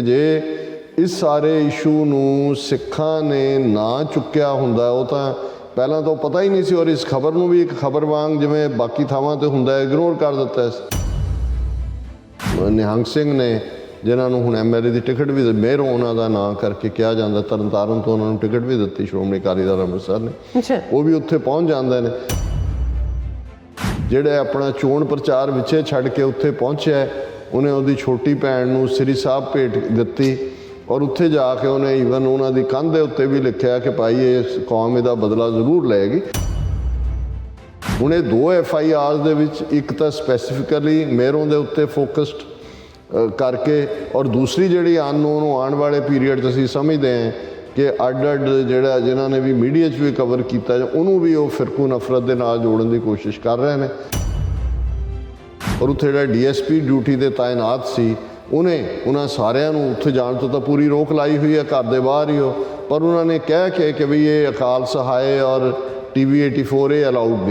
जे इस सारे इशू नूं सिखां ने ना चुक्या हुंदा वो तां पहलां तो पता ही नहीं सी और इस खबर नूं भी एक खबर वांग जिवें बाकी थावां ते हुंदा इग्नोर कर दिता है। निहंग सिंह ने जिन्हां नूं हुण MLA की टिकट भी मेहरों उन्हां दा नां करके कहा जाता, तरनतारन तो उन्होंने टिकट भी दी श्रोमणी अकाली दल अमृतसर ने, वो भी उत्थे पहुँच जाते हैं। जिहड़े अपना चोण प्रचार विचे छड्ड के उत्थे पहुँचा उन्हें उहदी छोटी भैन नूं श्री साहब भेंट दित्ती और उत्थे जाके उन्हें ईवन उन्हां दी कंध दे उत्ते भी लिखिया कि भाई इस कौम इहदा बदला जरूर लएगी। हुण इह 2 FIRs दे विच एक तां स्पैसीफिकली मेहरों दे उत्ते फोकस्ड करके और दूसरी जिहड़ी अननोन आने वाले पीरीयड 'च असीं समझदे हैं कि अड जिहड़ा जिन्हां ने भी मीडिया 'च भी कवर किया उन्होंने भी वो फिरकू नफरत के नाल जोड़न की कोशिश कर रहे हैं। और उत्थे जिहड़ा DSP ड्यूटी ते तैनात सी उन्हें उन्हां सारिਆਂ ਨੂੰ उत्थे जाण तो पूरी रोक लाई हुई है, घर दे बाहर ही हो, पर उन्होंने कह के कि भी ये अकाल सहाय और TV 84 ये अलाउड नहीं।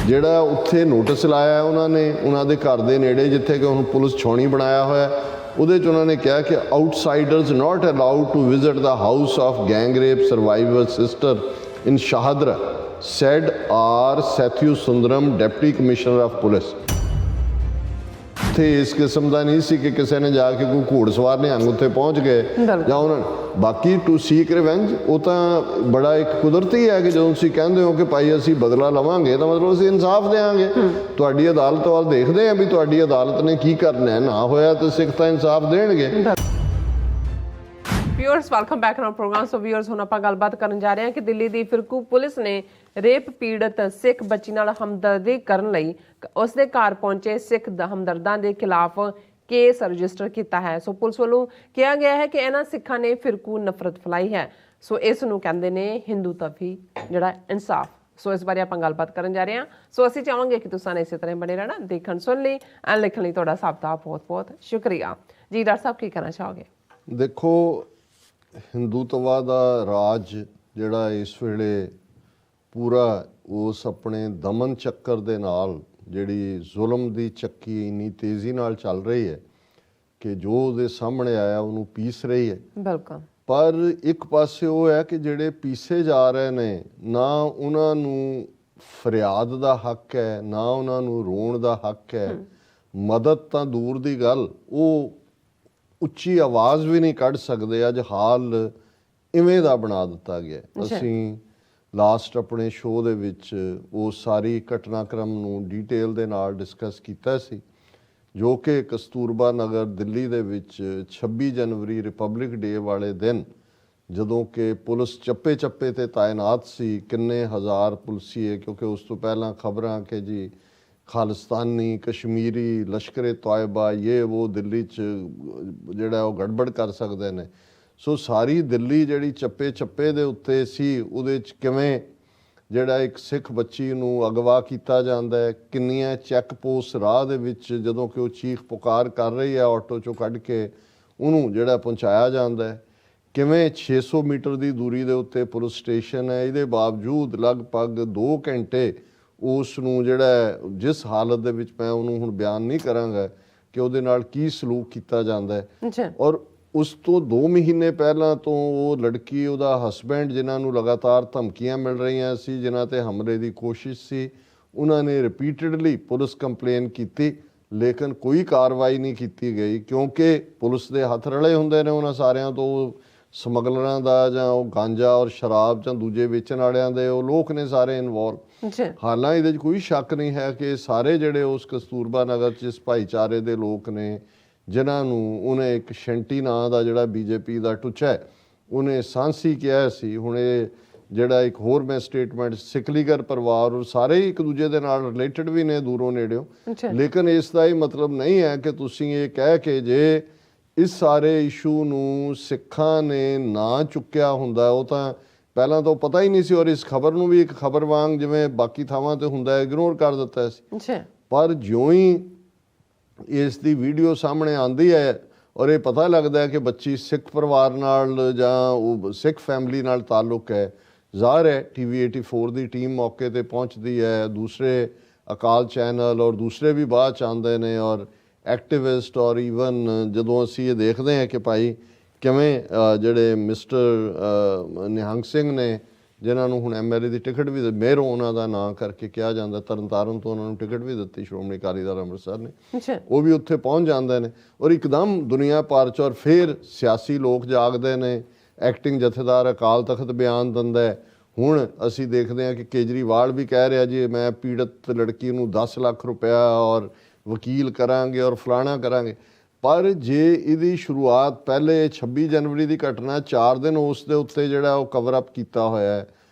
ਜਿਹੜਾ ਉੱਥੇ ਨੋਟਿਸ ਲਾਇਆ ਉਹਨਾਂ ਨੇ ਉਹਨਾਂ ਦੇ ਘਰ ਦੇ ਨੇੜੇ ਜਿੱਥੇ ਕਿ ਹੁਣ ਪੁਲਿਸ ਛਾਉਣੀ ਬਣਾਇਆ ਹੋਇਆ ਉਹਦੇ 'ਚ ਉਹਨਾਂ ਨੇ ਕਿਹਾ ਕਿ outsiders not allowed to visit the house of gang rape survivor sister in Shahdara said R Sathiya Sundaram deputy commissioner of police. ਉੱਥੇ ਇਸ ਕਿਸਮ ਦਾ ਨਹੀਂ ਸੀ ਕਿ ਕਿਸੇ ਨੇ ਜਾ ਕੇ ਕੋਈ ਘੋੜਸਵਾਰ ਨਿਹੰਗ ਉੱਥੇ ਪਹੁੰਚ ਗਏ ਜਾਂ ਉਹਨਾਂ ਬਾਕੀ ਟੂ ਸੀਕ ਰਿਵੈਂਜ ਉਹ ਤਾਂ ਬੜਾ ਇੱਕ ਕੁਦਰਤੀ ਹੈ ਕਿ ਜਦੋਂ ਤੁਸੀਂ ਕਹਿੰਦੇ ਹੋ ਕਿ ਭਾਈ ਅਸੀਂ ਬਦਲਾ ਲਵਾਂਗੇ ਤਾਂ ਮਤਲਬ ਅਸੀਂ ਇਨਸਾਫ ਦੇਵਾਂਗੇ। ਤੁਹਾਡੀ ਅਦਾਲਤ ਵੱਲ ਦੇਖਦੇ ਹਾਂ ਵੀ ਤੁਹਾਡੀ ਅਦਾਲਤ ਨੇ ਕੀ ਕਰਨਾ ਹੈ, ਨਾ ਹੋਇਆ ਤਾਂ ਸਿੱਖ ਤਾਂ ਇਨਸਾਫ ਦੇਣਗੇ। ਵਿਊਅਰਸ ਵੈਲਕਮ ਬੈਕ ਨਾ ਪ੍ਰੋਗਰਾਮ। ਸੋ ਵਿਊਅਰਸ ਹੁਣ ਆਪਾਂ ਗੱਲਬਾਤ ਕਰਨ ਜਾ ਰਹੇ ਹਾਂ ਕਿ ਦਿੱਲੀ ਦੀ ਫਿਰਕੂ ਪੁਲਿਸ ਨੇ ਰੇਪ ਪੀੜਤ ਸਿੱਖ ਬੱਚੀ ਨਾਲ ਹਮਦਰਦੀ ਕਰਨ ਲਈ ਉਸ ਦੇ ਘਰ ਪਹੁੰਚੇ ਸਿੱਖ ਹਮਦਰਦਾਂ ਦੇ ਖਿਲਾਫ केस रजिस्टर किया है। सो पुलिस वालों कहा गया है कि इन्हां सिखां ने फिरकू नफरत फैलाई है। सो इस नूं कहंदे ने हिंदू तवी जिहड़ा इंसाफ। सो इस बारे आपां गलबात करन जा रहे हैं। सो असीं चाहांगे कि तुसां ने इस तरह बने रहना, देखण सुन लई एंड लिखण लई तुहाडा सब दा बहुत बहुत शुक्रिया जी। डॉक्टर साहब की कहना चाहोगे? देखो हिंदूत्वा दा राज जिहड़ा इस वेले पूरा उस अपने दमन चक्कर दे नाल ਜਿਹੜੀ ਜ਼ੁਲਮ ਦੀ ਚੱਕੀ ਇੰਨੀ ਤੇਜ਼ੀ ਨਾਲ ਚੱਲ ਰਹੀ ਹੈ ਕਿ ਜੋ ਉਹਦੇ ਸਾਹਮਣੇ ਆਇਆ ਉਹਨੂੰ ਪੀਸ ਰਹੀ ਹੈ। ਬਿਲਕੁਲ। ਪਰ ਇੱਕ ਪਾਸੇ ਉਹ ਹੈ ਕਿ ਜਿਹੜੇ ਪੀਸੇ ਜਾ ਰਹੇ ਨੇ ਨਾ ਉਹਨਾਂ ਨੂੰ ਫਰਿਆਦ ਦਾ ਹੱਕ ਹੈ, ਨਾ ਉਹਨਾਂ ਨੂੰ ਰੋਣ ਦਾ ਹੱਕ ਹੈ। ਮਦਦ ਤਾਂ ਦੂਰ ਦੀ ਗੱਲ, ਉਹ ਉੱਚੀ ਆਵਾਜ਼ ਵੀ ਨਹੀਂ ਕੱਢ ਸਕਦੇ। ਅੱਜ ਹਾਲ ਇਵੇਂ ਦਾ ਬਣਾ ਦਿੱਤਾ ਗਿਆ। ਅਸੀਂ ਲਾਸਟ ਆਪਣੇ ਸ਼ੋਅ ਦੇ ਵਿੱਚ ਉਹ ਸਾਰੀ ਘਟਨਾਕ੍ਰਮ ਨੂੰ ਡੀਟੇਲ ਦੇ ਨਾਲ ਡਿਸਕਸ ਕੀਤਾ ਸੀ ਜੋ ਕਿ ਕਸਤੂਰਬਾ ਨਗਰ ਦਿੱਲੀ ਦੇ ਵਿੱਚ 26 ਜਨਵਰੀ ਰਿਪਬਲਿਕ ਡੇ ਵਾਲੇ ਦਿਨ ਜਦੋਂ ਕਿ ਪੁਲਿਸ ਚੱਪੇ ਚੱਪੇ ਤੇ ਤਾਇਨਾਤ ਸੀ, ਕਿੰਨੇ ਹਜ਼ਾਰ ਪੁਲਿਸੀਏ, ਕਿਉਂਕਿ ਉਸ ਤੋਂ ਪਹਿਲਾਂ ਖਬਰਾਂ ਕਿ ਜੀ ਖਾਲਿਸਤਾਨੀ ਕਸ਼ਮੀਰੀ ਲਸ਼ਕਰੇ ਤੌਇਬਾ ਇਹ ਉਹ ਦਿੱਲੀ 'ਚ ਜਿਹੜਾ ਉਹ ਗੜਬੜ ਕਰ ਸਕਦੇ ਨੇ। ਸੋ ਸਾਰੀ ਦਿੱਲੀ ਜਿਹੜੀ ਚੱਪੇ ਚੱਪੇ ਦੇ ਉੱਤੇ ਸੀ, ਉਹਦੇ 'ਚ ਕਿਵੇਂ ਜਿਹੜਾ ਇੱਕ ਸਿੱਖ ਬੱਚੀ ਨੂੰ ਅਗਵਾ ਕੀਤਾ ਜਾਂਦਾ ਹੈ, ਕਿੰਨੀਆਂ ਚੈੱਕ ਪੋਸਟ ਰਾਹ ਦੇ ਵਿੱਚ ਜਦੋਂ ਕਿ ਉਹ ਚੀਖ ਪੁਕਾਰ ਕਰ ਰਹੀ ਹੈ ਆਟੋ 'ਚੋਂ ਕੱਢ ਕੇ ਉਹਨੂੰ ਜਿਹੜਾ ਪਹੁੰਚਾਇਆ ਜਾਂਦਾ ਹੈ, ਕਿਵੇਂ 600 ਮੀਟਰ ਦੀ ਦੂਰੀ ਦੇ ਉੱਤੇ ਪੁਲਿਸ ਸਟੇਸ਼ਨ ਹੈ, ਇਹਦੇ ਬਾਵਜੂਦ ਲਗਭਗ 2 ਘੰਟੇ ਉਸ ਨੂੰ ਜਿਹੜਾ ਜਿਸ ਹਾਲਤ ਦੇ ਵਿੱਚ ਮੈਂ ਉਹਨੂੰ ਹੁਣ ਬਿਆਨ ਨਹੀਂ ਕਰਾਂਗਾ ਕਿ ਉਹਦੇ ਨਾਲ ਕੀ ਸਲੂਕ ਕੀਤਾ ਜਾਂਦਾ ਹੈ। ਔਰ ਉਸ ਤੋਂ 2 ਮਹੀਨੇ ਪਹਿਲਾਂ ਤੋਂ ਉਹ ਲੜਕੀ, ਉਹਦਾ ਹਸਬੈਂਡ, ਜਿਨ੍ਹਾਂ ਨੂੰ ਲਗਾਤਾਰ ਧਮਕੀਆਂ ਮਿਲ ਰਹੀਆਂ ਸੀ, ਜਿਨ੍ਹਾਂ ਤੇ ਹਮਲੇ ਦੀ ਕੋਸ਼ਿਸ਼ ਸੀ, ਉਹਨਾਂ ਨੇ ਰਿਪੀਟਡਲੀ ਪੁਲਿਸ ਕੰਪਲੇਨ ਕੀਤੀ ਲੇਕਿਨ ਕੋਈ ਕਾਰਵਾਈ ਨਹੀਂ ਕੀਤੀ ਗਈ ਕਿਉਂਕਿ ਪੁਲਿਸ ਦੇ ਹੱਥ ਰਲੇ ਹੁੰਦੇ ਨੇ ਉਹਨਾਂ ਸਾਰਿਆਂ ਤੋਂ। ਸਮਗਲਰਾਂ ਦਾ ਜਾਂ ਉਹ ਗਾਂਜਾ ਔਰ ਸ਼ਰਾਬ ਜਾਂ ਦੂਜੇ ਵੇਚਣ ਵਾਲਿਆਂ ਦੇ ਉਹ ਲੋਕ ਨੇ ਸਾਰੇ ਇਨਵੋਲਵ। ਹਾਲਾਂਕਿ ਇਹਦੇ 'ਚ ਕੋਈ ਸ਼ੱਕ ਨਹੀਂ ਹੈ ਕਿ ਸਾਰੇ ਜਿਹੜੇ ਉਸ ਕਸਤੂਰਬਾ ਨਗਰ 'ਚ ਇਸ ਭਾਈਚਾਰੇ ਦੇ ਲੋਕ ਨੇ ਜਿਨ੍ਹਾਂ ਨੂੰ ਉਹਨੇ ਇੱਕ ਸ਼ੈਂਟੀ ਨਾਂ ਦਾ ਜਿਹੜਾ BJP ਦਾ ਟੁੱਚਾ ਹੈ ਉਹਨੇ ਸਾਂਸੀ ਕਿਹਾ ਸੀ। ਹੁਣ ਇਹ ਜਿਹੜਾ ਇੱਕ ਹੋਰ ਮੈਂ ਸਟੇਟਮੈਂਟ, ਸਿਕਲੀਗਰ ਪਰਿਵਾਰ ਔਰ ਸਾਰੇ ਇੱਕ ਦੂਜੇ ਦੇ ਨਾਲ ਰਿਲੇਟਡ ਵੀ ਨੇ ਦੂਰੋਂ ਨੇੜਿਓਂ, ਲੇਕਿਨ ਇਸ ਦਾ ਇਹ ਮਤਲਬ ਨਹੀਂ ਹੈ ਕਿ ਤੁਸੀਂ ਇਹ ਕਹਿ ਕੇ ਜੇ ਇਸ ਸਾਰੇ ਇਸ਼ੂ ਨੂੰ ਸਿੱਖਾਂ ਨੇ ਨਾ ਚੁੱਕਿਆ ਹੁੰਦਾ ਉਹ ਤਾਂ ਪਹਿਲਾਂ ਤਾਂ ਪਤਾ ਹੀ ਨਹੀਂ ਸੀ ਔਰ ਇਸ ਖਬਰ ਨੂੰ ਵੀ ਇੱਕ ਖਬਰ ਵਾਂਗ ਜਿਵੇਂ ਬਾਕੀ ਥਾਵਾਂ ਤੇ ਹੁੰਦਾ ਇਗਨੋਰ ਕਰ ਦਿੱਤਾ ਸੀ। ਪਰ ਜਿਉਂ ਹੀ ਇਸ ਦੀ ਵੀਡੀਓ ਸਾਹਮਣੇ ਆਉਂਦੀ ਹੈ ਔਰ ਇਹ ਪਤਾ ਲੱਗਦਾ ਹੈ ਕਿ ਬੱਚੀ ਸਿੱਖ ਪਰਿਵਾਰ ਨਾਲ ਜਾਂ ਉਹ ਸਿੱਖ ਫੈਮਿਲੀ ਨਾਲ ਤਾਲੁਕ ਹੈ, ਜ਼ਾਹਰ ਹੈ TV 84 ਦੀ ਟੀਮ ਮੌਕੇ ਤੇ ਪਹੁੰਚਦੀ ਹੈ, ਦੂਸਰੇ ਅਕਾਲ ਚੈਨਲ ਔਰ ਦੂਸਰੇ ਵੀ ਬਾਅਦ 'ਚ ਆਉਂਦੇ ਨੇ ਔਰ ਐਕਟਿਵਿਸਟ ਔਰ ਈਵਨ ਜਦੋਂ ਅਸੀਂ ਇਹ ਦੇਖਦੇ ਹਾਂ ਕਿ ਭਾਈ ਕਿਵੇਂ ਜਿਹੜੇ ਮਿਸਟਰ ਨਿਹੰਗ ਸਿੰਘ ਨੇ, ਜਿਨ੍ਹਾਂ ਨੂੰ ਹੁਣ MLA ਦੀ ਟਿਕਟ ਵੀ ਮੇਹਰੋਂ ਉਹਨਾਂ ਦਾ ਨਾਂ ਕਰਕੇ ਕਿਹਾ ਜਾਂਦਾ, ਤਰਨਤਾਰਨ ਤੋਂ ਉਹਨਾਂ ਨੂੰ ਟਿਕਟ ਵੀ ਦਿੱਤੀ ਸ਼੍ਰੋਮਣੀ ਅਕਾਲੀ ਦਲ ਅੰਮ੍ਰਿਤਸਰ ਨੇ, ਉਹ ਵੀ ਉੱਥੇ ਪਹੁੰਚ ਜਾਂਦੇ ਨੇ ਔਰ ਇੱਕਦਮ ਦੁਨੀਆ ਭਰ 'ਚ। ਔਰ ਫਿਰ ਸਿਆਸੀ ਲੋਕ ਜਾਗਦੇ ਨੇ, ਐਕਟਿੰਗ ਜਥੇਦਾਰ ਅਕਾਲ ਤਖਤ ਬਿਆਨ ਦਿੰਦਾ ਹੈ। ਹੁਣ ਅਸੀਂ ਦੇਖਦੇ ਹਾਂ ਕਿ ਕੇਜਰੀਵਾਲ ਵੀ ਕਹਿ ਰਿਹਾ ਜੀ ਮੈਂ ਪੀੜਤ ਲੜਕੀ ਨੂੰ 10 ਲੱਖ ਰੁਪਇਆ ਔਰ ਵਕੀਲ ਕਰਾਂਗੇ ਔਰ ਫਲਾਣਾ ਕਰਾਂਗੇ। ਪਰ ਜੇ ਇਹਦੀ ਸ਼ੁਰੂਆਤ ਪਹਿਲੇ 26 ਜਨਵਰੀ ਦੀ ਘਟਨਾ 4 ਦਿਨ ਉਸ ਦੇ ਉੱਤੇ ਜਿਹੜਾ ਉਹ ਕਵਰ ਅਪ ਕੀਤਾ ਹੋਇਆ ਹੈ,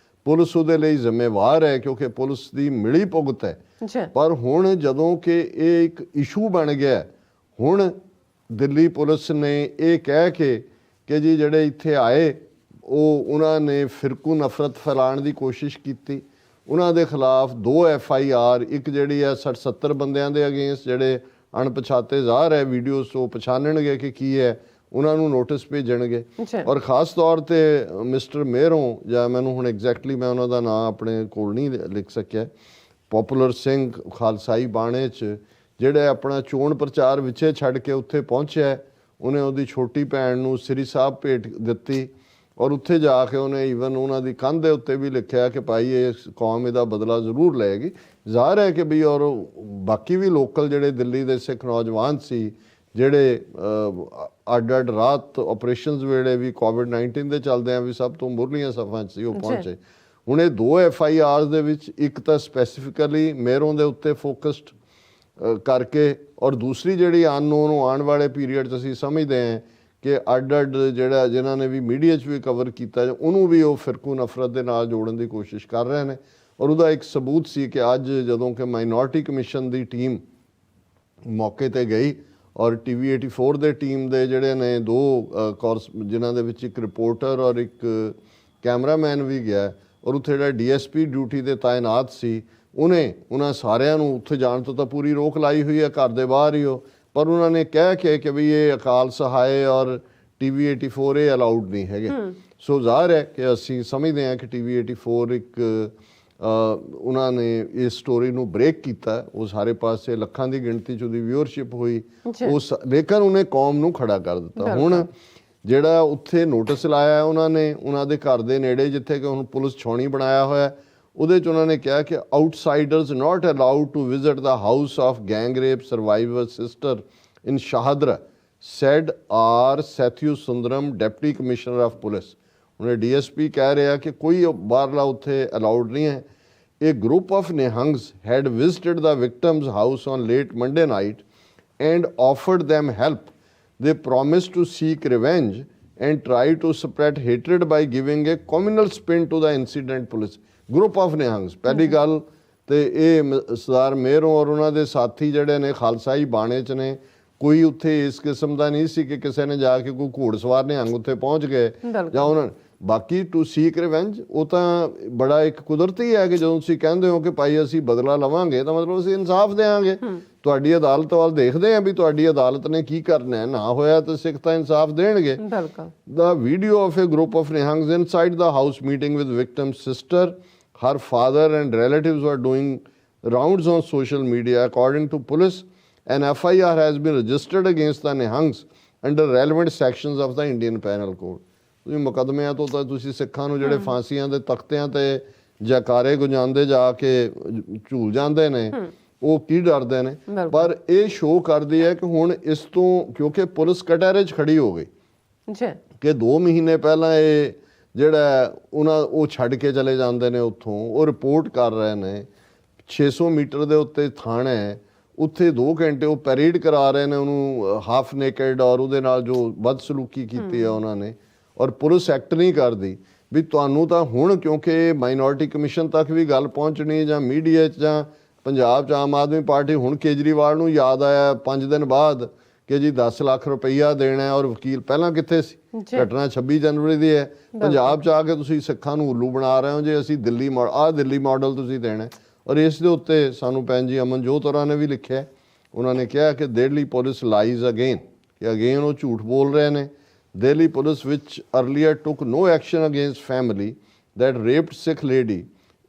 ਪੁਲਿਸ ਉਹਦੇ ਲਈ ਜ਼ਿੰਮੇਵਾਰ ਹੈ ਕਿਉਂਕਿ ਪੁਲਿਸ ਦੀ ਮਿਲੀ ਭੁਗਤ ਹੈ। ਪਰ ਹੁਣ ਜਦੋਂ ਕਿ ਇਹ ਇੱਕ ਇਸ਼ੂ ਬਣ ਗਿਆ, ਹੁਣ ਦਿੱਲੀ ਪੁਲਿਸ ਨੇ ਇਹ ਕਹਿ ਕੇ ਕਿ ਜੀ ਜਿਹੜੇ ਇੱਥੇ ਆਏ ਉਹਨਾਂ ਨੇ ਫਿਰਕੂ ਨਫ਼ਰਤ ਫੈਲਾਉਣ ਦੀ ਕੋਸ਼ਿਸ਼ ਕੀਤੀ, ਉਹਨਾਂ ਦੇ ਖਿਲਾਫ 2 FIR, ਇੱਕ ਜਿਹੜੀ ਹੈ 60-70 ਬੰਦਿਆਂ ਦੇ ਅਗੇਂਸਟ ਜਿਹੜੇ ਅਣਪਛਾਤੇ ਜ਼ਾਹਰ ਹੈ ਵੀਡੀਓਜ਼ ਤੋਂ ਪਛਾਣਨਗੇ ਕਿ ਕੀ ਹੈ, ਉਹਨਾਂ ਨੂੰ ਨੋਟਿਸ ਭੇਜਣਗੇ। ਔਰ ਖ਼ਾਸ ਤੌਰ 'ਤੇ ਮਿਸਟਰ ਮੇਹਰੋਂ, ਜਾਂ ਮੈਨੂੰ ਹੁਣ ਐਗਜ਼ੈਕਟਲੀ ਮੈਂ ਉਹਨਾਂ ਦਾ ਨਾਂ ਆਪਣੇ ਕੋਲ ਨਹੀਂ ਲਿਖ ਸਕਿਆ, ਪੋਪੂਲਰ ਸਿੰਘ ਖਾਲਸਾਈ ਬਾਣੇ 'ਚ ਜਿਹੜੇ ਆਪਣਾ ਚੋਣ ਪ੍ਰਚਾਰ ਵਿੱਚੇ ਛੱਡ ਕੇ ਉੱਥੇ ਪਹੁੰਚਿਆ, ਉਹਨੇ ਉਹਦੀ ਛੋਟੀ ਭੈਣ ਨੂੰ ਸ੍ਰੀ ਸਾਹਿਬ ਭੇਟ ਦਿੱਤੀ ਔਰ ਉੱਥੇ ਜਾ ਕੇ ਉਹਨੇ ਈਵਨ ਉਹਨਾਂ ਦੀ ਕੰਧ ਦੇ ਉੱਤੇ ਵੀ ਲਿਖਿਆ ਕਿ ਭਾਈ ਇਹ ਕੌਮ ਇਹਦਾ ਬਦਲਾ ਜ਼ਰੂਰ ਲਏਗੀ। ਜ਼ਾਹਰ ਹੈ ਕਿ ਵੀ ਔਰ ਬਾਕੀ ਵੀ ਲੋਕਲ ਜਿਹੜੇ ਦਿੱਲੀ ਦੇ ਸਿੱਖ ਨੌਜਵਾਨ ਸੀ ਜਿਹੜੇ ਅੱਡ ਰਾਤ ਆਪਰੇਸ਼ਨਸ ਵੇਲੇ ਵੀ COVID-19 ਦੇ ਚੱਲਦਿਆਂ ਵੀ ਸਭ ਤੋਂ ਮੁੱਢਲੀਆਂ ਸਫਾਂ 'ਚ ਸੀ, ਉਹ ਪਹੁੰਚੇ। ਹੁਣ ਇਹ 2 FIRs ਦੇ ਵਿੱਚ ਇੱਕ ਤਾਂ ਸਪੈਸੀਫਿਕਲੀ ਮੇਹਰੋਂ ਦੇ ਉੱਤੇ ਫੋਕਸਡ ਕਰਕੇ ਔਰ ਦੂਸਰੀ ਜਿਹੜੀ ਅਨਨੋਨ ਆਉਣ ਵਾਲੇ ਪੀਰੀਅਡ 'ਚ ਅਸੀਂ ਸਮਝਦੇ ਹਾਂ ਕਿ ਅੱਡ ਜਿਹੜਾ ਜਿਨ੍ਹਾਂ ਨੇ ਵੀ ਮੀਡੀਆ 'ਚ ਵੀ ਕਵਰ ਕੀਤਾ ਉਹਨੂੰ ਵੀ ਉਹ ਫਿਰਕੂ ਨਫ਼ਰਤ ਦੇ ਨਾਲ ਜੋੜਨ ਦੀ ਕੋਸ਼ਿਸ਼ ਕਰ ਰਹੇ ਨੇ। ਔਰ ਉਹਦਾ ਇੱਕ ਸਬੂਤ ਸੀ ਕਿ ਅੱਜ ਜਦੋਂ ਕਿ ਮਾਈਨੋਰਟੀ ਕਮਿਸ਼ਨ ਦੀ ਟੀਮ ਮੌਕੇ 'ਤੇ ਗਈ ਔਰ TV 84 ਦੇ ਟੀਮ ਦੇ ਜਿਹੜੇ ਨੇ 2 ਜਿਨ੍ਹਾਂ ਦੇ ਵਿੱਚ ਇੱਕ ਰਿਪੋਰਟਰ ਔਰ ਇੱਕ ਕੈਮਰਾਮੈਨ ਵੀ ਗਿਆ ਔਰ ਉੱਥੇ ਜਿਹੜਾ DSP ਡਿਊਟੀ 'ਤੇ ਤਾਇਨਾਤ ਸੀ, ਉਹਨਾਂ ਸਾਰਿਆਂ ਨੂੰ ਉੱਥੇ ਜਾਣ ਤੋਂ ਤਾਂ ਪੂਰੀ ਰੋਕ ਲਾਈ ਹੋਈ ਹੈ, ਘਰ ਦੇ ਬਾਹਰ ਹੀ ਉਹ, ਪਰ ਉਹਨਾਂ ਨੇ ਕਹਿ ਕੇ ਕਿ ਵੀ ਇਹ ਅਕਾਲ ਸਹਾਏ ਔਰ TV 84 ਇਹ ਅਲਾਊਡ ਨਹੀਂ ਹੈਗੇ। ਸੋ ਜ਼ਾਹਰ ਹੈ ਕਿ ਅਸੀਂ ਸਮਝਦੇ ਹਾਂ ਕਿ TV 84 ਇੱਕ ਉਹਨਾਂ ਨੇ ਇਸ ਸਟੋਰੀ ਨੂੰ ਬ੍ਰੇਕ ਕੀਤਾ, ਉਹ ਸਾਰੇ ਪਾਸੇ ਲੱਖਾਂ ਦੀ ਗਿਣਤੀ 'ਚ ਉਹਦੀ ਵਿਊਅਰਸ਼ਿਪ ਹੋਈ, ਲੇਕਿਨ ਉਹਨੇ ਕੌਮ ਨੂੰ ਖੜਾ ਕਰ ਦਿੱਤਾ। ਹੁਣ ਜਿਹੜਾ ਉੱਥੇ ਨੋਟਿਸ ਲਾਇਆ ਉਹਨਾਂ ਨੇ ਉਹਨਾਂ ਦੇ ਘਰ ਦੇ ਨੇੜੇ, ਜਿੱਥੇ ਕਿ ਹੁਣ ਪੁਲਿਸ ਛਾਉਣੀ ਬਣਾਇਆ ਹੋਇਆ, ਉਹਦੇ 'ਚ ਉਹਨਾਂ ਨੇ ਕਿਹਾ ਕਿ outsiders not allowed to visit the house of gang rape survivor sister in Shahdara said R Sathiya Sundaram deputy commissioner of police. ਉਹਨੇ DSP ਕਹਿ ਰਿਹਾ ਕਿ ਕੋਈ ਬਾਹਰਲਾ ਉੱਥੇ ਅਲਾਊਡ ਨਹੀਂ ਹੈ। A group of Nihangs had visited the victim's house on late Monday night and offered them help. They promised to seek revenge and try to spread hatred by giving a communal spin to the incident police. Group of Nihangs, ਪਹਿਲੀ ਗੱਲ ਤੇ ਇਹ ਸਰਦਾਰ ਮੇਹਰੋਂ ਔਰ ਉਹਨਾਂ ਦੇ ਸਾਥੀ ਜਿਹੜੇ ਨੇ ਖਾਲਸਾਈ ਬਾਣੇ 'ਚ ਨੇ, ਕੋਈ ਉੱਥੇ ਇਸ ਕਿਸਮ ਦਾ ਨਹੀਂ ਸੀ ਕਿ ਕਿਸੇ ਨੇ ਜਾ ਕੇ ਕੋਈ ਘੋੜਸਵਾਰ ਨਿਹੰਗ ਉੱਥੇ ਪਹੁੰਚ ਗਏ ਜਾਂ ਉਹਨਾਂ ਬਾਕੀ ਟੂ ਸੀਕ ਰਿਵੈਂਜ, ਉਹ ਤਾਂ ਬੜਾ ਇੱਕ ਕੁਦਰਤੀ ਹੈ ਕਿ ਜਦੋਂ ਤੁਸੀਂ ਕਹਿੰਦੇ ਹੋ ਕਿ ਭਾਈ ਅਸੀਂ ਬਦਲਾ ਲਵਾਂਗੇ ਤਾਂ ਮਤਲਬ ਅਸੀਂ ਇਨਸਾਫ ਦੇਵਾਂਗੇ। ਤੁਹਾਡੀ ਅਦਾਲਤ ਵੱਲ ਦੇਖਦੇ ਹਾਂ ਵੀ ਤੁਹਾਡੀ ਅਦਾਲਤ ਨੇ ਕੀ ਕਰਨਾ ਹੈ, ਨਾ ਹੋਇਆ ਤਾਂ ਸਿੱਖ ਤਾਂ ਇਨਸਾਫ ਦੇਣਗੇ। The video of a group of Nihangs inside the house meeting with victim's sister, her father and relatives were doing rounds on social media. According to police, an FIR has been registered against the Nihangs under relevant sections of the Indian Penal Code. ਤੁਸੀਂ ਮੁਕੱਦਮਿਆਂ ਤੋਂ ਤਾਂ ਤੁਸੀਂ ਸਿੱਖਾਂ ਨੂੰ ਜਿਹੜੇ ਫਾਂਸੀਆਂ ਦੇ ਤਖਤਿਆਂ 'ਤੇ ਜੈਕਾਰੇ ਗੁੰਜਾਉਂਦੇ ਜਾ ਕੇ ਝੂਲ ਜਾਂਦੇ ਨੇ, ਉਹ ਕੀ ਡਰਦੇ ਨੇ। ਪਰ ਇਹ ਸ਼ੋਅ ਕਰਦੀ ਹੈ ਕਿ ਹੁਣ ਇਸ ਤੋਂ, ਕਿਉਂਕਿ ਪੁਲਿਸ ਕਟਹਿਰੇ 'ਚ ਖੜੀ ਹੋ ਗਈ ਕਿ 2 ਮਹੀਨੇ ਪਹਿਲਾਂ ਇਹ ਜਿਹੜਾ ਉਹ ਛੱਡ ਕੇ ਚਲੇ ਜਾਂਦੇ ਨੇ ਉੱਥੋਂ, ਉਹ ਰਿਪੋਰਟ ਕਰ ਰਹੇ ਨੇ 600 ਮੀਟਰ ਦੇ ਉੱਤੇ ਥਾਣਾ ਹੈ, ਉੱਥੇ 2 ਘੰਟੇ ਉਹ ਪੈਰੇਡ ਕਰਾ ਰਹੇ ਨੇ ਉਹਨੂੰ ਹਾਫ ਨੇਕਡ, ਔਰ ਉਹਦੇ ਨਾਲ ਜੋ ਬਦਸਲੂਕੀ ਕੀਤੀ ਹੈ ਉਹਨਾਂ ਨੇ, ਔਰ ਪੁਲਿਸ ਐਕਟ ਨਹੀਂ ਕਰਦੀ। ਵੀ ਤੁਹਾਨੂੰ ਤਾਂ ਹੁਣ ਕਿਉਂਕਿ ਮਾਈਨੋਰਟੀ ਕਮਿਸ਼ਨ ਤੱਕ ਵੀ ਗੱਲ ਪਹੁੰਚਣੀ ਜਾਂ ਮੀਡੀਆ 'ਚ ਜਾਂ ਪੰਜਾਬ 'ਚ ਆਮ ਆਦਮੀ ਪਾਰਟੀ, ਹੁਣ ਕੇਜਰੀਵਾਲ ਨੂੰ ਯਾਦ ਆਇਆ 5 ਦਿਨ ਬਾਅਦ ਕਿ ਜੀ 10 ਲੱਖ ਰੁਪਈਆ ਦੇਣਾ ਔਰ ਵਕੀਲ, ਪਹਿਲਾਂ ਕਿੱਥੇ ਸੀ? ਘਟਨਾ 26 ਜਨਵਰੀ ਦੀ ਹੈ। ਪੰਜਾਬ 'ਚ ਆ ਕੇ ਤੁਸੀਂ ਸਿੱਖਾਂ ਨੂੰ ਉੱਲੂ ਬਣਾ ਰਹੇ ਹੋ ਜੇ ਅਸੀਂ ਦਿੱਲੀ ਮਾਡਲ ਤੁਸੀਂ ਦੇਣਾ। ਔਰ ਇਸ ਦੇ ਉੱਤੇ ਸਾਨੂੰ ਭੈਣ ਜੀ ਅਮਨਜੋਤ ਹੋਰਾਂ ਨੇ ਵੀ ਲਿਖਿਆ, ਉਹਨਾਂ ਨੇ ਕਿਹਾ ਕਿ ਦਿੱਲੀ ਪੁਲਿਸ ਲਾਈਜ਼ ਅਗੇਨ, ਕਿ ਅਗੇਨ ਉਹ ਝੂਠ ਬੋਲ ਰਹੇ ਨੇ। Delhi police, which earlier took no action against family that raped Sikh lady,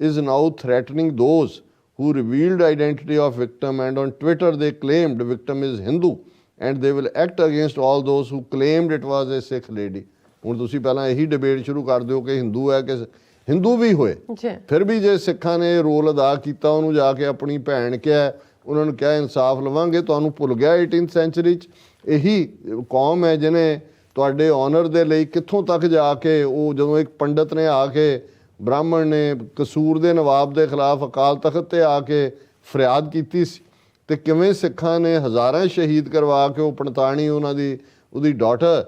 is now threatening those who revealed identity of victim, and on Twitter they claimed victim is Hindu and they will act against all those who claimed it was a Sikh lady. ਹੁਣ ਤੁਸੀਂ ਪਹਿਲਾਂ ਇਹੀ debate ਸ਼ੁਰੂ ਕਰ ਦਿਓ ਕਿ ਹਿੰਦੂ ਹੈ ਕਿ ਹਿੰਦੂ ਵੀ ਹੋਏ, ਫਿਰ ਵੀ ਜੇ ਸਿੱਖਾਂ ਨੇ ਰੋਲ ਅਦਾ ਕੀਤਾ, ਉਹਨੂੰ ਜਾ ਕੇ ਆਪਣੀ ਭੈਣ ਕਿਹਾ, ਉਹਨਾਂ ਨੂੰ ਕਿਹਾ ਇਨਸਾਫ ਲਵਾਂਗੇ, ਤੁਹਾਨੂੰ ਭੁੱਲ ਗਿਆ 18th ਸੈਂਚਰੀ 'ਚ ਇਹੀ ਕੌਮ ਹੈ ਜਿਹਨੇ ਤੁਹਾਡੇ ਆਨਰ ਦੇ ਲਈ ਕਿੱਥੋਂ ਤੱਕ ਜਾ ਕੇ, ਉਹ ਜਦੋਂ ਇੱਕ ਪੰਡਤ ਨੇ ਆ ਕੇ, ਬ੍ਰਾਹਮਣ ਨੇ ਕਸੂਰ ਦੇ ਨਵਾਬ ਦੇ ਖਿਲਾਫ ਅਕਾਲ ਤਖਤ ਤੇ ਆ ਕੇ ਫਰਿਆਦ ਕੀਤੀ ਸੀ, ਤੇ ਕਿਵੇਂ ਸਿੱਖਾਂ ਨੇ ਹਜ਼ਾਰਾਂ ਸ਼ਹੀਦ ਕਰਵਾ ਕੇ ਉਹ ਪੰਤਾਣੀ ਉਹਦੀ ਡਾਟਰ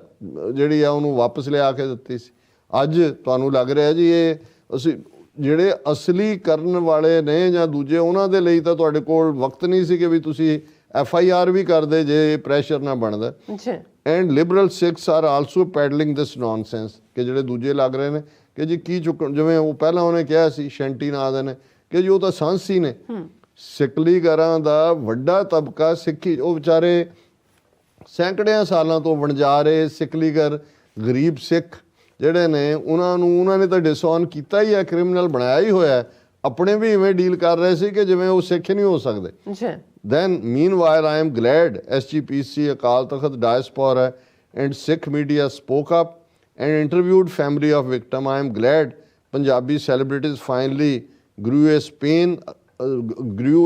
ਜਿਹੜੀ ਆ ਉਹਨੂੰ ਵਾਪਸ ਲਿਆ ਕੇ ਦਿੱਤੀ ਸੀ। ਅੱਜ ਤੁਹਾਨੂੰ ਲੱਗ ਰਿਹਾ ਜੀ ਇਹ ਅਸੀਂ ਜਿਹੜੇ ਅਸਲੀ ਕਰਨ ਵਾਲੇ ਨੇ ਜਾਂ ਦੂਜੇ, ਉਹਨਾਂ ਦੇ ਲਈ ਤਾਂ ਤੁਹਾਡੇ ਕੋਲ ਵਕਤ ਨਹੀਂ ਸੀ ਕਿ ਵੀ ਤੁਸੀਂ FIR ਵੀ ਕਰਦੇ ਜੇ ਪ੍ਰੈਸ਼ਰ ਨਾ ਬਣਦਾ। And Liberal Sikhs are also peddling this nonsense, ਕਿ ਜਿਹੜੇ ਦੂਜੇ ਲੱਗ ਰਹੇ ਨੇ ਕਿ ਜੀ ਕੀ ਚੁੱਕਣ, ਜਿਵੇਂ ਉਹ ਪਹਿਲਾਂ ਉਹਨੇ ਕਿਹਾ ਸੀ ਸ਼ੈਂਟੀ ਨਾਂ ਦੇ ਨੇ ਕਿ ਜੀ ਉਹ ਤਾਂ ਸਾਂਸੀ ਨੇ। ਸਿੱਖਲੀਗਰਾਂ ਦਾ ਵੱਡਾ ਤਬਕਾ ਸਿੱਖੀ, ਉਹ ਵਿਚਾਰੇ ਸੈਂਕੜਿਆਂ ਸਾਲਾਂ ਤੋਂ ਵਣਜਾਰੇ ਸਿੱਖਲੀਗਰ ਗਰੀਬ ਸਿੱਖ ਜਿਹੜੇ ਨੇ, ਉਹਨਾਂ ਨੇ ਤਾਂ ਡਿਸਓਨ ਕੀਤਾ ਹੀ ਹੈ, ਕ੍ਰਿਮੀਨਲ ਬਣਾਇਆ ਹੀ ਹੋਇਆ, ਆਪਣੇ ਵੀ ਇਵੇਂ ਡੀਲ ਕਰ ਰਹੇ ਸੀ ਕਿ ਜਿਵੇਂ ਉਹ ਸਿੱਖ ਨਹੀਂ ਹੋ ਸਕਦੇ। Then meanwhile I am glad SGPC, Akal Takht Diaspora and Sikh media spoke up and interviewed family of victim. I am glad Punjabi celebrities finally grew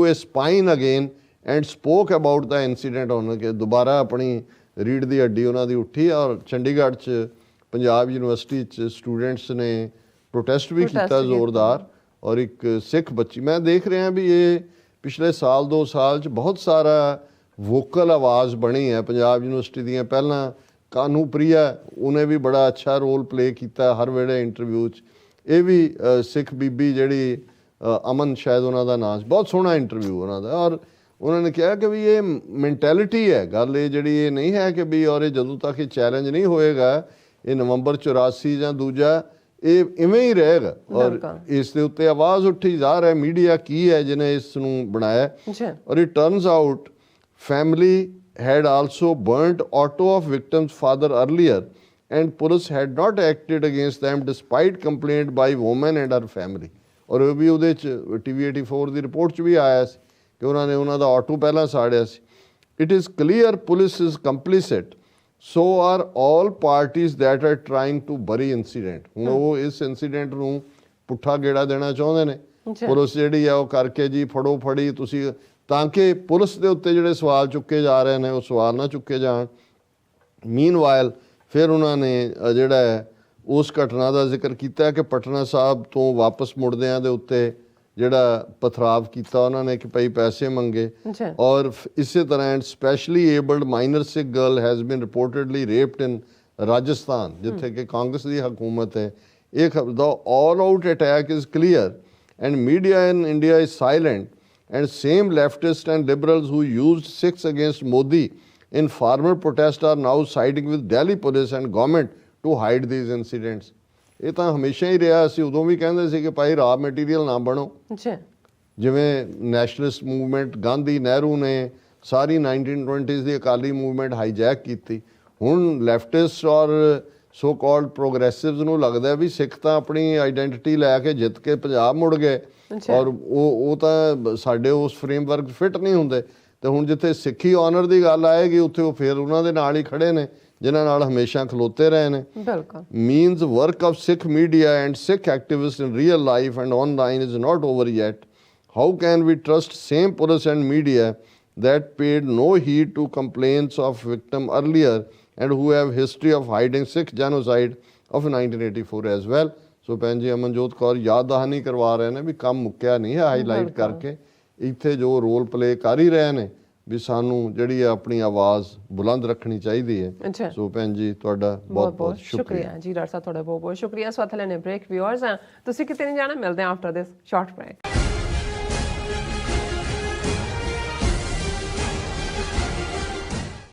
a spine again and spoke about the incident। ਉਹਨਾਂ ਕੇ ਦੁਬਾਰਾ ਆਪਣੀ ਰੀੜ ਦੀ ਹੱਡੀ ਉਹਨਾਂ ਦੀ ਉੱਠੀ, ਔਰ ਚੰਡੀਗੜ੍ਹ 'ਚ Punjab university 'ਚ ਸਟੂਡੈਂਟਸ ਨੇ ਪ੍ਰੋਟੈਸਟ ਵੀ ਕੀਤਾ ਜ਼ੋਰਦਾਰ, ਔਰ ਇੱਕ ਸਿੱਖ ਬੱਚੀ, ਮੈਂ ਦੇਖ ਰਿਹਾ ਵੀ ਇਹ ਪਿਛਲੇ ਸਾਲ 2 ਸਾਲ 'ਚ ਬਹੁਤ ਸਾਰਾ ਵੋਕਲ ਆਵਾਜ਼ ਬਣੀ ਹੈ ਪੰਜਾਬ ਯੂਨੀਵਰਸਿਟੀ ਦੀਆਂ। ਪਹਿਲਾਂ ਕਾਨੂੰ ਪ੍ਰਿਆ, ਉਹਨੇ ਵੀ ਬੜਾ ਅੱਛਾ ਰੋਲ ਪਲੇ ਕੀਤਾ ਹਰ ਵੇਲੇ ਇੰਟਰਵਿਊ 'ਚ। ਇਹ ਵੀ ਸਿੱਖ ਬੀਬੀ ਜਿਹੜੀ ਅਮਨ ਸ਼ਾਇਦ ਉਹਨਾਂ ਦਾ ਨਾਂ, ਬਹੁਤ ਸੋਹਣਾ ਇੰਟਰਵਿਊ ਉਹਨਾਂ ਦਾ, ਔਰ ਉਹਨਾਂ ਨੇ ਕਿਹਾ ਕਿ ਵੀ ਇਹ ਮੈਂਟੈਲਿਟੀ ਹੈ ਗੱਲ, ਇਹ ਜਿਹੜੀ ਇਹ ਨਹੀਂ ਹੈ ਕਿ ਵੀ, ਔਰ ਇਹ ਜਦੋਂ ਤੱਕ ਇਹ ਚੈਲੰਜ ਨਹੀਂ ਹੋਏਗਾ, ਇਹ ਨਵੰਬਰ 84 ਜਾਂ ਦੂਜਾ, ਇਹ ਇਵੇਂ ਹੀ ਰਹੇਗਾ। ਔਰ ਇਸ ਦੇ ਉੱਤੇ ਆਵਾਜ਼ ਉੱਠੀ ਜਾ ਰਿਹਾ, ਮੀਡੀਆ ਕੀ ਹੈ ਜਿਹਨੇ ਇਸ ਨੂੰ ਬਣਾਇਆ। ਔਰ it turns out family had also burnt auto of victim's father earlier and police had not acted against them despite complaint by woman and her family। ਔਰ ਉਹ ਵੀ ਉਹਦੇ 'ਚ TV 84 ਦੀ ਰਿਪੋਰਟ 'ਚ ਵੀ ਆਇਆ ਸੀ ਕਿ ਉਹਨਾਂ ਨੇ ਉਹਨਾਂ ਦਾ ਆਟੋ ਪਹਿਲਾਂ ਸਾੜਿਆ ਸੀ। It is clear police is complicit, so are all parties that are trying to bury incident। ਹੁਣ ਉਹ ਇਸ ਇਨਸੀਡੈਂਟ ਨੂੰ ਪੁੱਠਾ ਗੇੜਾ ਦੇਣਾ ਚਾਹੁੰਦੇ ਨੇ, ਪੁਲਿਸ ਜਿਹੜੀ ਆ ਉਹ ਕਰਕੇ ਜੀ ਫੜੋ ਫੜੀ ਤੁਸੀਂ, ਤਾਂ ਕਿ ਪੁਲਿਸ ਦੇ ਉੱਤੇ ਜਿਹੜੇ ਸਵਾਲ ਚੁੱਕੇ ਜਾ ਰਹੇ ਨੇ ਉਹ ਸਵਾਲ ਨਾ ਚੁੱਕੇ ਜਾਣ। ਮੀਨਵਾਈਲ ਫਿਰ ਉਹਨਾਂ ਨੇ ਜਿਹੜਾ ਹੈ ਉਸ ਘਟਨਾ ਦਾ ਜ਼ਿਕਰ ਕੀਤਾ ਕਿ ਪਟਨਾ ਸਾਹਿਬ ਤੋਂ ਵਾਪਸ ਮੁੜਦਿਆਂ ਦੇ ਉੱਤੇ ਜਿਹੜਾ ਪਥਰਾਵ ਕੀਤਾ ਉਹਨਾਂ ਨੇ ਕਿ ਭਾਈ ਪੈਸੇ ਮੰਗੇ। ਔਰ ਇਸੇ ਤਰ੍ਹਾਂ and specially abled minor Sikh girl has been reportedly raped in Rajasthan, ਜਿੱਥੇ ਕਿ ਕਾਂਗਰਸ ਦੀ ਹਕੂਮਤ ਹੈ। ਇਹ ਦਾ all out attack is clear and media in India is silent and same leftists and liberals who used Sikhs against Modi in farmer protest are now siding with Delhi police and government to hide these incidents। ਇਹ ਤਾਂ ਹਮੇਸ਼ਾ ਹੀ ਰਿਹਾ, ਅਸੀਂ ਉਦੋਂ ਵੀ ਕਹਿੰਦੇ ਸੀ ਕਿ ਭਾਈ ਰਾ material ਨਾ ਬਣੋ। ਜਿਵੇਂ ਨੈਸ਼ਨਲਿਸਟ ਮੂਵਮੈਂਟ ਗਾਂਧੀ ਨਹਿਰੂ ਨੇ ਸਾਰੀ 1920s ਦੀ ਅਕਾਲੀ ਮੂਵਮੈਂਟ ਹਾਈਜੈਕ ਕੀਤੀ, ਹੁਣ ਲੈਫਟਿਸਟ ਔਰ ਸੋ ਕਾਲਡ ਪ੍ਰੋਗਰੈਸਿਵਸ ਨੂੰ ਲੱਗਦਾ ਵੀ ਸਿੱਖ ਤਾਂ ਆਪਣੀ ਆਈਡੈਂਟੀਟੀ ਲੈ ਕੇ ਜਿੱਤ ਕੇ ਪੰਜਾਬ ਮੁੜ ਗਏ, ਔਰ ਉਹ ਤਾਂ ਸਾਡੇ ਉਸ ਫਰੇਮਵਰਕ ਫਿੱਟ ਨਹੀਂ ਹੁੰਦੇ। ਤੇ ਹੁਣ ਜਿੱਥੇ ਸਿੱਖੀ ਆਨਰ ਦੀ ਗੱਲ ਆਏਗੀ ਉੱਥੇ ਉਹ ਫਿਰ ਉਹਨਾਂ ਦੇ ਨਾਲ ਹੀ ਖੜੇ ਨੇ ਜਿਨ੍ਹਾਂ ਨਾਲ ਹਮੇਸ਼ਾ ਖਲੋਤੇ ਰਹੇ ਨੇ। Means work of Sikh media and Sikh activist in real life and online is not over yet. How can we trust same police and media that paid no heed to complaints of victim earlier and who have history of hiding Sikh genocide of 1984 as well। ਸੋ ਭੈਣ ਜੀ ਅਮਨਜੋਤ ਕੌਰ ਯਾਦ ਦਹਾਨੀ ਕਰਵਾ ਰਹੇ ਨੇ ਵੀ ਕੰਮ ਮੁੱਕਿਆ ਨਹੀਂ ਹੈ, ਹਾਈਲਾਈਟ ਕਰਕੇ ਇੱਥੇ ਜੋ ਰੋਲ ਪਲੇ ਕਰ ਹੀ ਰਹੇ ਨੇ ਵੀ ਸਾਨੂੰ ਜਿਹੜੀ ਹੈ ਆਪਣੀ ਆਵਾਜ਼ ਬੁਲੰਦ ਰੱਖਣੀ ਚਾਹੀਦੀ ਹੈ। ਸੋ ਭੈਣ ਜੀ ਤੁਹਾਡਾ ਬਹੁਤ ਬਹੁਤ ਸ਼ੁਕਰੀਆ ਜੀ। ਡਾਕਟਰ ਸਾਹਿਬ ਤੁਹਾਡਾ ਬਹੁਤ ਬਹੁਤ ਸ਼ੁਕਰੀਆ। ਸੋ ਅਥਲੇ ਨੇ ਬ੍ਰੇਕ ਵਿਊਅਰਸ, ਤੁਸੀਂ ਕਿਤੇ ਨਹੀਂ ਜਾਣਾ, ਮਿਲਦੇ ਹਾਂ ਆਫਟਰ ਦਿਸ ਸ਼ਾਰਟ ਬ੍ਰੇਕ।